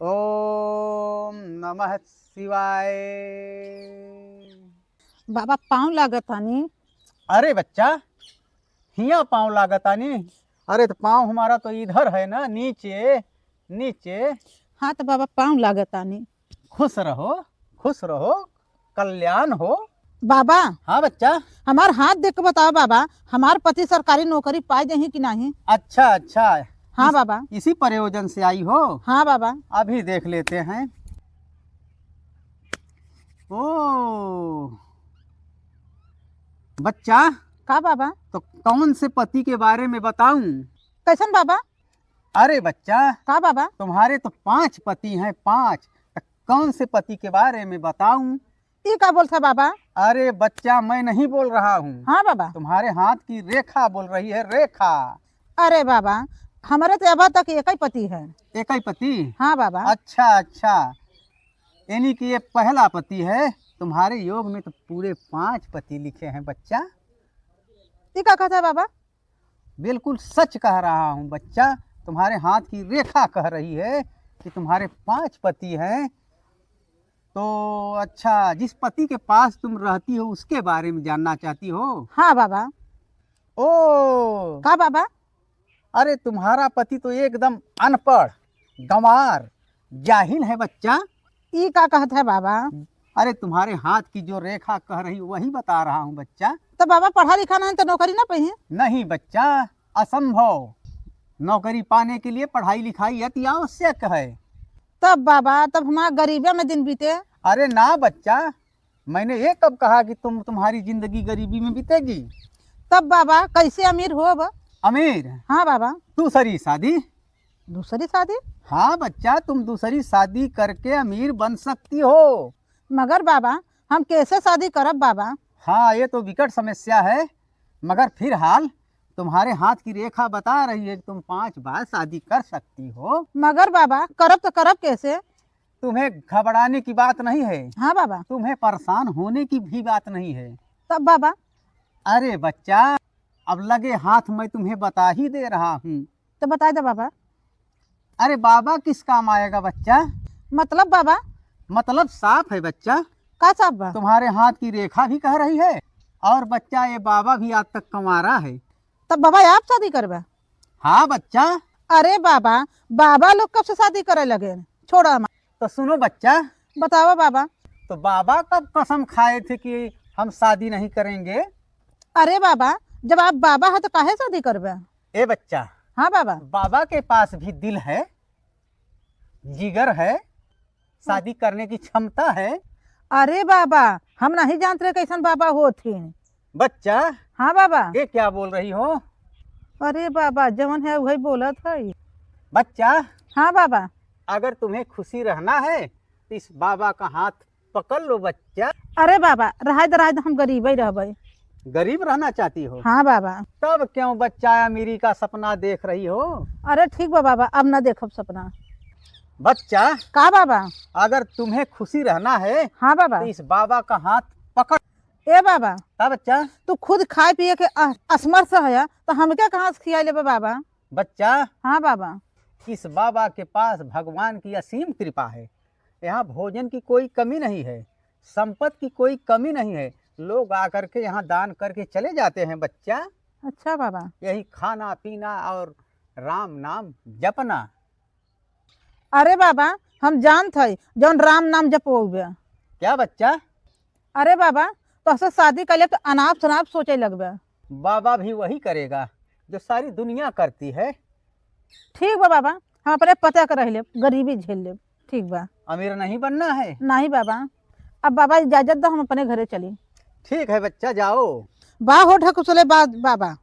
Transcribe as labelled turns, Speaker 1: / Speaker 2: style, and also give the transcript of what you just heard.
Speaker 1: ओम नमः शिवाय।
Speaker 2: बाबा पाँव लागतानी।
Speaker 1: अरे बच्चा, हिया पाँव लागतानी। अरे तो पाँव हमारा तो इधर है ना, नीचे नीचे।
Speaker 2: हाँ तो बाबा पाँव लागतानी।
Speaker 1: खुश रहो, खुश रहो, कल्याण हो।
Speaker 2: बाबा
Speaker 1: हाँ बच्चा।
Speaker 2: हमार हाथ देख के बताओ बाबा, हमार पति सरकारी नौकरी पाए दही कि नहीं।
Speaker 1: अच्छा अच्छा।
Speaker 2: हाँ बाबा।
Speaker 1: इसी प्रयोजन से आई हो।
Speaker 2: हाँ बाबा।
Speaker 1: अभी देख लेते हैं। ओ बच्चा,
Speaker 2: का बाबा?
Speaker 1: तो कौन से पति के बारे में बताऊं?
Speaker 2: कैसन बाबा?
Speaker 1: अरे बच्चा,
Speaker 2: का बाबा?
Speaker 1: तुम्हारे तो 5 पति हैं, 5। तो कौन से पति के बारे में बताऊं?
Speaker 2: ये का बोलता बाबा?
Speaker 1: अरे बच्चा, मैं नहीं बोल रहा हूँ।
Speaker 2: हाँ बाबा।
Speaker 1: तुम्हारे हाथ की रेखा बोल रही है, रेखा।
Speaker 2: अरे बाबा, हमारे तो अब तक एक ही पति है।
Speaker 1: एक ही पति?
Speaker 2: हाँ बाबा।
Speaker 1: अच्छा अच्छा, यानी कि ये पहला पति है। तुम्हारे योग में तो पूरे 5 पति लिखे हैं बच्चा।
Speaker 2: ये का कहता है बाबा?
Speaker 1: बिल्कुल सच कह रहा हूँ बच्चा। तुम्हारे हाथ की रेखा कह रही है कि तुम्हारे 5 पति हैं। तो अच्छा, जिस पति के पास तुम रहती हो उसके बारे में जानना चाहती हो?
Speaker 2: हाँ बाबा।
Speaker 1: ओ
Speaker 2: का बाबा?
Speaker 1: अरे तुम्हारा पति तो एकदम अनपढ़, गंवार, जाहिल है बच्चा।
Speaker 2: ये का कहता है बाबा?
Speaker 1: अरे तुम्हारे हाथ की जो रेखा कह रही वही बता रहा हूँ बच्चा।
Speaker 2: तो बाबा पढ़ा लिखा नहीं तो नौकरी ना पाई।
Speaker 1: नहीं बच्चा, असंभव। नौकरी पाने के लिए पढ़ाई लिखाई अति आवश्यक है।
Speaker 2: तब बाबा, तब हमारा गरीबी में दिन बीते।
Speaker 1: अरे ना बच्चा, मैंने ये कब कहा कि तुम्हारी जिंदगी गरीबी में बीतेगी?
Speaker 2: तब बाबा कैसे अमीर हो अब?
Speaker 1: अमीर?
Speaker 2: हाँ बाबा।
Speaker 1: दूसरी शादी?
Speaker 2: दूसरी शादी?
Speaker 1: हाँ बच्चा, तुम दूसरी शादी करके अमीर बन सकती हो।
Speaker 2: मगर बाबा, हम कैसे शादी करब बाबा?
Speaker 1: हाँ, ये तो विकट समस्या है। मगर फिलहाल तुम्हारे हाथ की रेखा बता रही है कि तुम 5 बार शादी कर सकती हो।
Speaker 2: मगर बाबा करब तो करब कैसे?
Speaker 1: तुम्हें घबराने की बात नहीं है।
Speaker 2: हाँ बाबा।
Speaker 1: तुम्हें परेशान होने की भी बात नहीं है।
Speaker 2: तब बाबा?
Speaker 1: अरे बच्चा, अब लगे हाथ मैं तुम्हें बता ही दे रहा हूँ।
Speaker 2: तो बता दे बाबा।
Speaker 1: अरे बाबा किस काम आएगा बच्चा?
Speaker 2: मतलब बाबा?
Speaker 1: मतलब साफ है बच्चा।
Speaker 2: का साहब बा?
Speaker 1: तुम्हारे हाथ की रेखा भी कह रही है, और बच्चा ये बाबा भी आज तक कमारा है।
Speaker 2: तब बाबा आप शादी करबा?
Speaker 1: हाँ बच्चा।
Speaker 2: अरे बाबा, बाबा लोग कब से शादी करे लगे? छोड़ो हम।
Speaker 1: तो सुनो बच्चा,
Speaker 2: बताओ बाबा।
Speaker 1: तो बाबा कब कसम खाए थे कि हम शादी नहीं करेंगे?
Speaker 2: अरे बाबा, जब आप बाबा है तो काहे शादी करबा?
Speaker 1: ए बच्चा,
Speaker 2: हाँ बाबा।
Speaker 1: बाबा के पास भी दिल है, जिगर है, शादी करने की क्षमता है।
Speaker 2: अरे बाबा, हम नहीं जानते रहे कैसन बाबा होथिन।
Speaker 1: बच्चा,
Speaker 2: हाँ बाबा।
Speaker 1: ये क्या बोल रही हो?
Speaker 2: अरे बाबा, जवन है वही बोलत है।
Speaker 1: बच्चा,
Speaker 2: हाँ बाबा।
Speaker 1: अगर तुम्हें खुशी रहना है तो इस बाबा का हाथ पकड़ लो बच्चा।
Speaker 2: अरे बाबा, रहाय हम गरीब ही रहबे।
Speaker 1: गरीब रहना चाहती हो?
Speaker 2: हाँ बाबा।
Speaker 1: तब क्यों बच्चा अमीरी का सपना देख रही हो?
Speaker 2: अरे ठीक बा बाबा, अब ना देखब सपना।
Speaker 1: बच्चा,
Speaker 2: का बाबा?
Speaker 1: अगर तुम्हें खुशी रहना है
Speaker 2: हाँ बाबा।
Speaker 1: तो इस बाबा का हाथ पकड़।
Speaker 2: ए बाबा,
Speaker 1: का बच्चा?
Speaker 2: तू खुद खाए पिए के असमर्थ है तो हम क्या कहाँ से खिया लेबे बाबा?
Speaker 1: बच्चा,
Speaker 2: हाँ बाबा।
Speaker 1: इस बाबा के पास भगवान की असीम कृपा है। यहाँ भोजन की कोई कमी नहीं है, संपत्ति की कोई कमी नहीं है। लोग आकर के यहाँ दान करके चले जाते हैं बच्चा।
Speaker 2: अच्छा बाबा।
Speaker 1: यही खाना पीना और राम नाम जपना।
Speaker 2: अरे बाबा, हम जानत है जौन राम नाम जपोगे।
Speaker 1: क्या बच्चा?
Speaker 2: अरे बाबा, तो ऐसे शादी कर ले तो अनाप शनाप सोचे लगबे।
Speaker 1: बाबा भी वही करेगा जो सारी दुनिया करती है।
Speaker 2: ठीक बा बाबा, हम अपने पता कर रह ले, गरीबी झेल ले। ठीक बा।
Speaker 1: अमीर नहीं बनना है।
Speaker 2: नहीं बाबा। अब बाबा इजाजत दो, हम अपने घरे चली।
Speaker 1: ठीक है बच्चा, जाओ।
Speaker 2: बा हो ढकुसले बाबा।